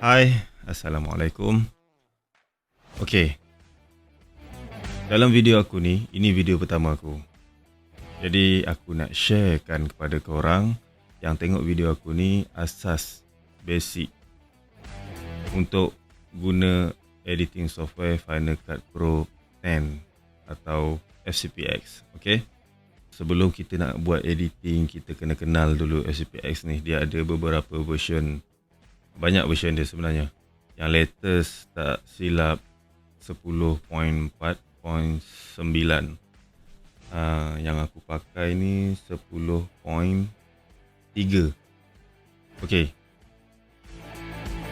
Hai, Assalamualaikum. Okey, dalam video aku ni, ini video pertama aku. Jadi aku nak sharekan kepada korang yang tengok video aku ni asas basic untuk guna editing software Final Cut Pro 10 atau FCPX. Okey. Sebelum kita nak buat editing, kita kena kenal dulu FCPX ni. Dia ada beberapa version. Banyak version dia sebenarnya. Yang latest tak silap 10.4.9. Yang aku pakai ni 10.3. Okey.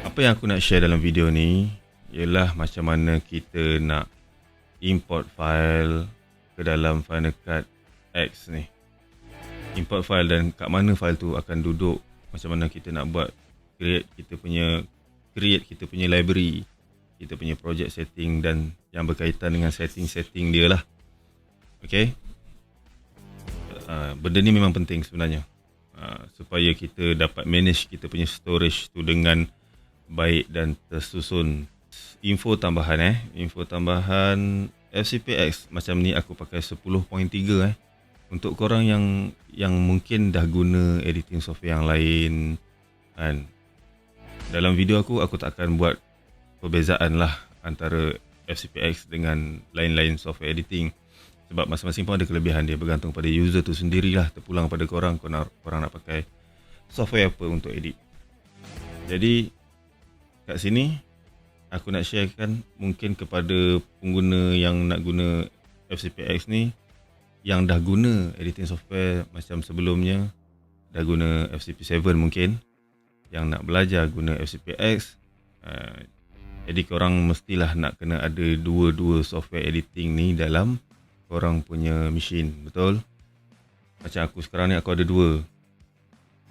Apa yang aku nak share dalam video ni ialah macam mana kita nak import file ke dalam Final Cut X ni. Import file dan kat mana file tu akan duduk, macam mana kita nak buat create kita punya library, kita punya project setting dan yang berkaitan dengan setting-setting dia lah. Okay. Benda ni memang penting sebenarnya, supaya kita dapat manage kita punya storage tu dengan baik dan tersusun. Info tambahan FCPX macam ni aku pakai 10.3 Untuk korang yang mungkin dah guna editing software yang lain kan, dalam video aku tak akan buat perbezaan lah antara FCPX dengan lain-lain software editing, sebab masing-masing pun ada kelebihan dia, bergantung pada user tu sendirilah, terpulang pada korang nak pakai software apa untuk edit. Jadi kat sini aku nak sharekan mungkin kepada pengguna yang nak guna FCPX ni, yang dah guna editing software macam sebelumnya, dah guna FCP7 mungkin, yang nak belajar guna FCPX. Jadi korang mestilah nak kena ada dua-dua software editing ni dalam korang punya machine, betul? Macam aku sekarang ni aku ada dua.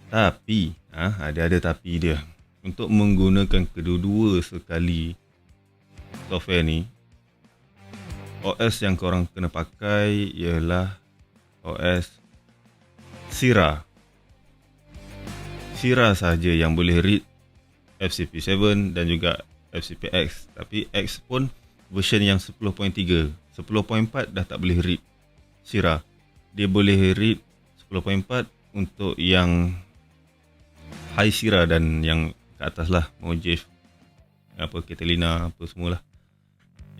Tapi ada tapi dia. Untuk menggunakan kedua-dua sekali software ni, OS yang korang kena pakai ialah OS Sierra. Sierra sahaja yang boleh read FCP7 dan juga FCPX. Tapi X pun version yang 10.3. 10.4 dah tak boleh read Sierra. Dia boleh read 10.4 untuk yang High Sierra dan yang ke atas lah, Mojave, Catalina, apa semualah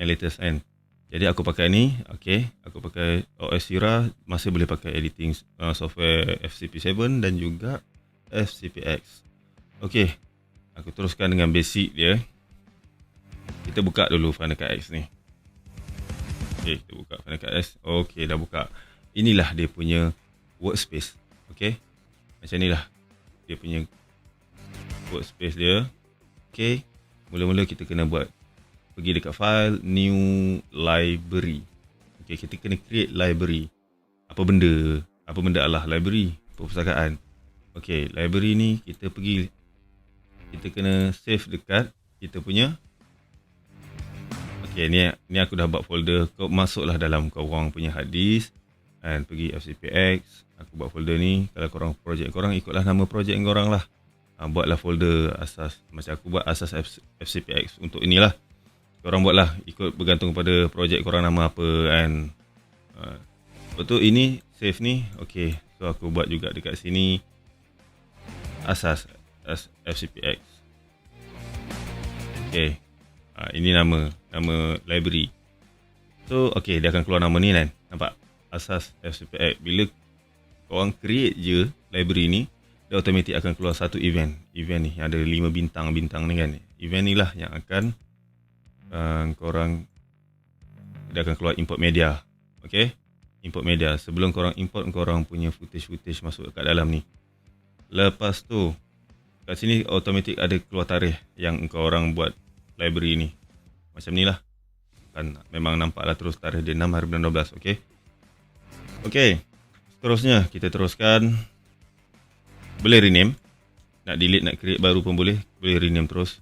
yang latest kan. Jadi aku pakai ni, aku pakai OS Sierra, masih boleh pakai editing software FCP7 dan juga FCPX. Aku teruskan dengan basic dia. Kita buka dulu Final Cut X ni. Kita buka Final Cut X. Dah buka. Inilah dia punya workspace. Macam inilah dia punya workspace dia. Mula-mula kita kena pergi dekat file, new library. Kita kena create library. Apa benda adalah library? Perpustakaan. Library ni kita kena save dekat kita punya. Ni aku dah buat folder. Kau masuklah dalam korang punya hard disk dan pergi FCPX. Aku buat folder ni. Kalau korang projek korang, ikutlah nama projek korang lah. Buatlah folder asas. Macam aku buat asas FCPX untuk inilah. Korang buatlah ikut bergantung pada projek korang nama apa kan. Betul, ini save ni. So aku buat juga dekat sini asas FCPX. Ini nama library. So dia akan keluar nama ni kan. Nampak? Asas FCPX. Bila korang create je library ni, dia automatik akan keluar satu event. Event ni yang ada 5 bintang-bintang ni kan. Event ni lah yang akan dia akan keluar import media. Import media. Sebelum korang import korang punya footage masuk kat dalam ni. Lepas tu kat sini automatik ada keluar tarikh yang korang buat library ni. Macam ni lah. Kan memang nampaklah terus tarikh dia 6 hari bulan 12. Seterusnya kita teruskan. Boleh rename. Nak delete, nak create baru pun boleh. Boleh rename terus.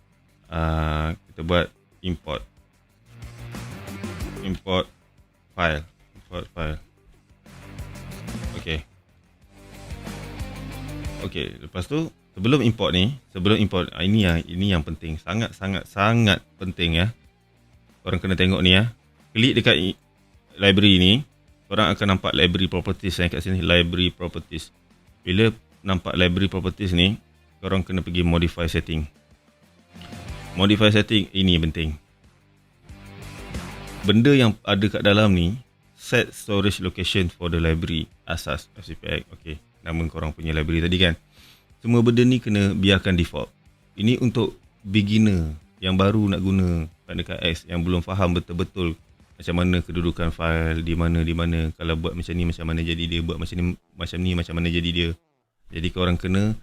Kita buat import file. Lepas tu Sebelum import, ini yang penting, sangat penting ya. Korang kena tengok ni ya. Klik dekat library ni, korang akan nampak library properties kat sini, library properties. Bila nampak library properties ni, korang kena pergi modify setting. Modify setting ini penting. Benda yang ada kat dalam ni, set storage location for the library, asas FCPX. Okey, nama korang punya library tadi kan. Semua benda ni kena biarkan default. Ini untuk beginner yang baru nak guna Final Cut X, yang belum faham betul-betul macam mana kedudukan file, di mana, kalau buat macam ni macam mana jadi dia, buat macam ni macam mana jadi dia. Jadi korang kena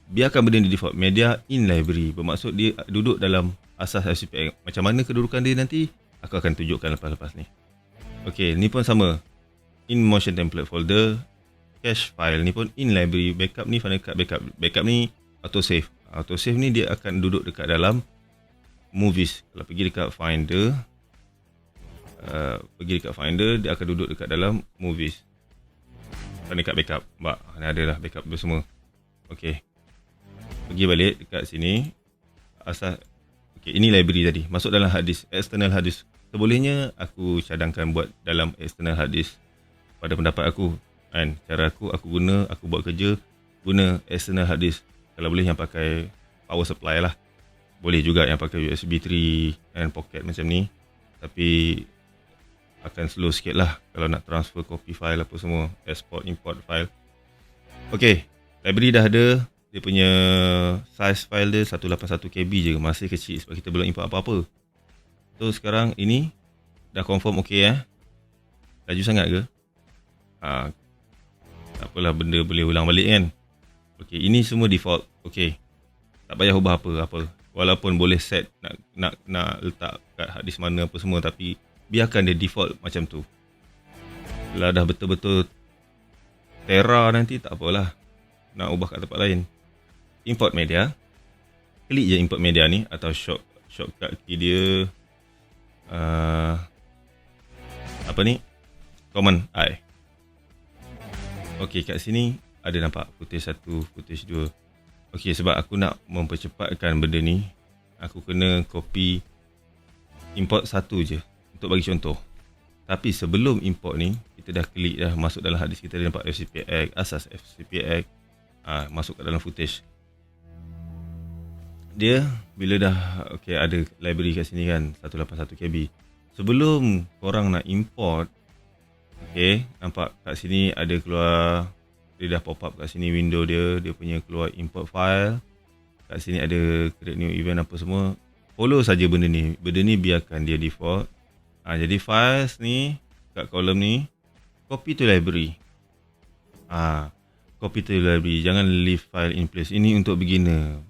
biarkan benda ni default. Media in library bermaksud dia duduk dalam asas FCPX. Macam mana kedudukan dia nanti aku akan tunjukkan lepas-lepas ni. Okey, ni pun sama. In motion template folder, cache file ni pun in library, backup ni Final Cut backup. Backup ni autosave. Autosave ni dia akan duduk dekat dalam movies. Kalau pergi dekat Finder, dia akan duduk dekat dalam movies. Final Cut backup. Ni ada lah backup dia semua. Okey. Pergi balik dekat sini. Asal okey, ini library tadi. Masuk dalam hard disk, external hard disk. Sebolehnya aku cadangkan buat dalam external hard disk. Pada pendapat aku, kan, cara aku buat kerja guna external hard disk. Kalau boleh yang pakai power supply lah. Boleh juga yang pakai USB 3 and pocket macam ni. Tapi akan slow sikit lah kalau nak transfer copy file apa semua, export import file. Okey, library dah ada. Dia punya size file dia 181 KB je, masih kecil sebab kita belum import apa-apa. So sekarang ini dah confirm okey ya. Laju sangat ke? Tak apalah, benda boleh ulang balik kan. Okey, ini semua default. Okey, tak payah ubah apa-apa. Walaupun boleh set nak letak kat hard disk mana apa semua, tapi biarkan dia default macam tu. Kalau dah betul-betul tera nanti tak apalah, nak ubah kat tempat lain. Import media, klik je import media ni atau shortcut key dia, apa ni, command I. Okey, kat sini ada nampak footage 1, footage 2. Okey, sebab aku nak mempercepatkan benda ni, aku kena copy import satu je untuk bagi contoh. Tapi sebelum import ni, kita dah klik dah masuk dalam hard disk kita, dah nampak FCPX, asas FCPX, masuk kat dalam footage. Dia bila dah okey, ada library kat sini kan, 181 KB. Sebelum korang nak import, okey, nampak kat sini ada keluar, dia dah pop up kat sini window dia punya keluar import file. Kat sini ada create new event apa semua. Follow saja benda ni. Benda ni biarkan dia default. Jadi files ni kat kolom ni copy to library. Copy to library. Jangan leave file in place. Ini untuk beginner.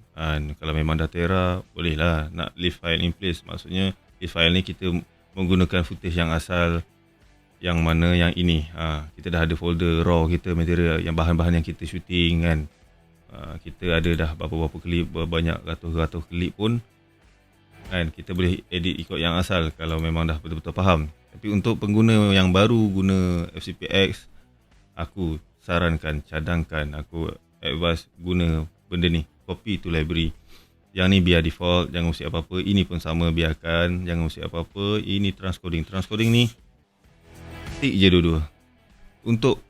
Kalau memang dah tera, boleh lah nak leave file in place. Maksudnya leave file ni kita menggunakan footage yang asal, yang mana yang ini. Kita dah ada folder raw kita, material yang bahan-bahan yang kita shooting kan. Kita ada dah berapa-berapa klip, banyak ratus-ratus klip pun kan, kita boleh edit ikut yang asal kalau memang dah betul-betul faham. Tapi untuk pengguna yang baru guna FCPX, aku sarankan, cadangkan, aku advise guna benda ni, copy to library. Yang ni biar default, jangan usik apa-apa. Ini pun sama, biarkan, jangan usik apa-apa. Ini transcoding. Transcoding ni tick je dua-dua. Untuk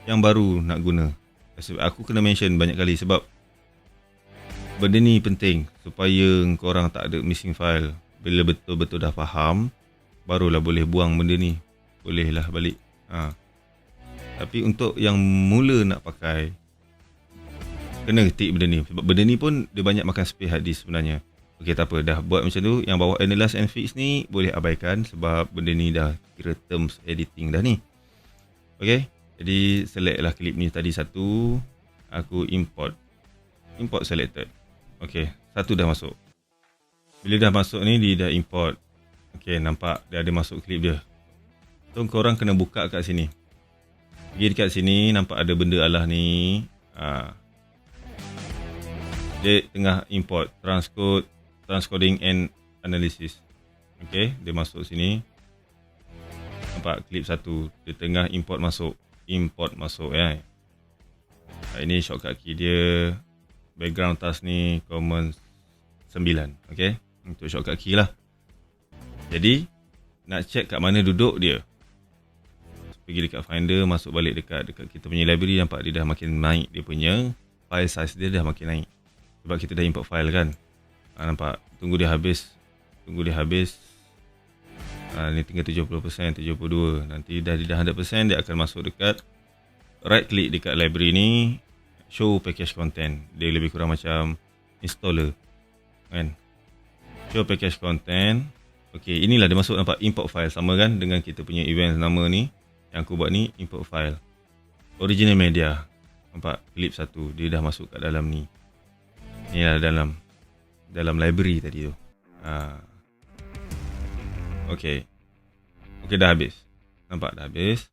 yang baru nak guna, aku kena mention banyak kali sebab benda ni penting supaya korang tak ada missing file. Bila betul-betul dah faham, barulah boleh buang benda ni. Bolehlah balik. Tapi untuk yang mula nak pakai, kena tick benda ni. Sebab benda ni pun dia banyak makan space hard disk sebenarnya. Okey, tak apa, dah buat macam tu. Yang bawah analyze and fix ni boleh abaikan sebab benda ni dah kira terms editing dah ni. Okey, jadi select lah klip ni tadi satu. Aku import selected. Okey, satu dah masuk. Bila dah masuk ni, dia dah import. Okey, nampak dia ada masuk klip dia. So korang kena buka kat sini. Pergi dekat sini, nampak ada benda Allah ni. Dia tengah import transcoding and analysis. Okey, dia masuk sini. Nampak klip satu, dia tengah import masuk ya. Ini shortcut key dia. background task ni common 9. Okay, untuk shortcut key lah. Jadi nak check kat mana duduk dia, pergi dekat Finder, masuk balik dekat kita punya library. Nampak dia dah makin naik, dia punya file size dia dah makin naik sebab kita dah import file kan. Nampak, tunggu dia habis. Ni tinggal 70%, 72%. Nanti dah 100%, dia akan masuk dekat right click dekat library ni, show package content. Dia lebih kurang macam installer kan. Show package content. Okay, inilah dia masuk. Nampak import file, sama kan dengan kita punya event nama ni yang aku buat ni. Import file original media. Nampak clip 1 dia dah masuk kat dalam ni. Ni lah dalam library tadi tu. Okay, dah habis. Nampak dah habis.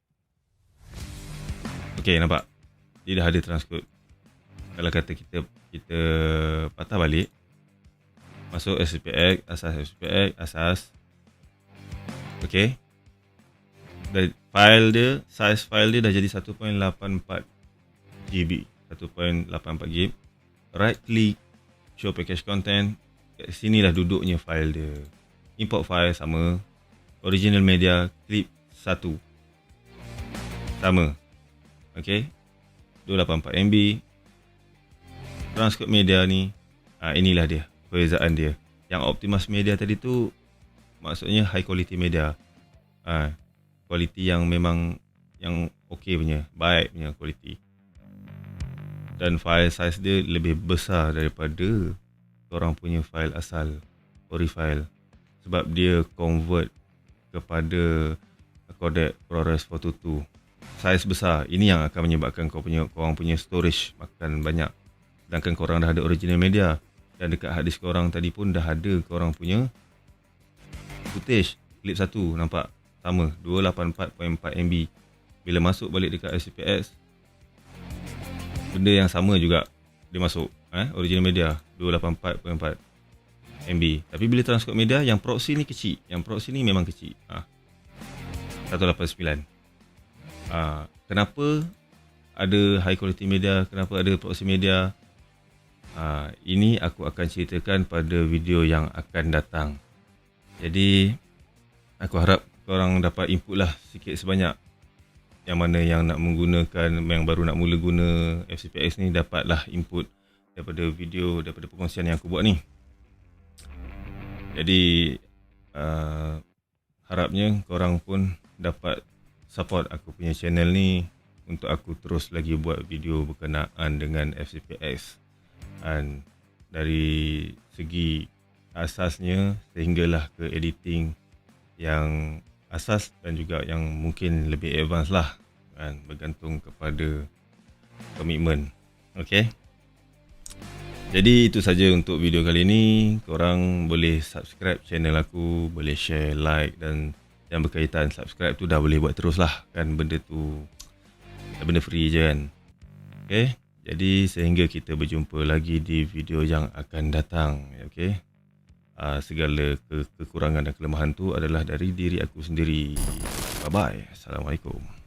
Okay, nampak dia dah ada transcode. Kalau kata kita patah balik, masuk SPX, asas. Okay, size file dia dah jadi 1.84 GB. 1.84 GB. Right click, show package content. Kat sini lah duduknya file dia. Import file sama. Original media clip 1 sama. Okay, 284 MB. Transcode media ni, inilah dia perbezaan dia. Yang Optimus media tadi tu maksudnya high quality media. Quality yang memang yang okey punya, baik punya quality. Dan file size dia lebih besar daripada orang punya file asal, ori file. Sebab dia convert kepada codec ProRes 422. Size besar. Ini yang akan menyebabkan korang punya storage makan banyak. Sedangkan korang dah ada original media. Dan dekat hard disk korang tadi pun dah ada korang punya footage. Clip 1 nampak sama, 284.4 MB. Bila masuk balik dekat SPX, benda yang sama juga dia masuk. Original media 284.4 MB. Tapi bila transcode media, yang proxy ni kecil. Yang proxy ni memang kecil. 189. Kenapa ada high quality media, kenapa ada proxy media? Ini aku akan ceritakan pada video yang akan datang. Jadi aku harap korang dapat input lah sikit sebanyak. Yang mana yang nak menggunakan, yang baru nak mula guna FCPX ni, dapatlah input daripada video, daripada perkongsian yang aku buat ni. Jadi harapnya korang pun dapat support aku punya channel ni untuk aku terus lagi buat video berkenaan dengan FCPX. Dan dari segi asasnya sehinggalah ke editing yang asas dan juga yang mungkin lebih advance lah kan, bergantung kepada komitmen. Okay, jadi itu saja untuk video kali ni. Korang boleh subscribe channel aku, boleh share, like, dan yang berkaitan subscribe tu dah boleh buat terus lah kan. Benda tu benda free je kan. Okay, jadi sehingga kita berjumpa lagi di video yang akan datang. Okay, segala kekurangan dan kelemahan tu adalah dari diri aku sendiri. Bye bye. Assalamualaikum.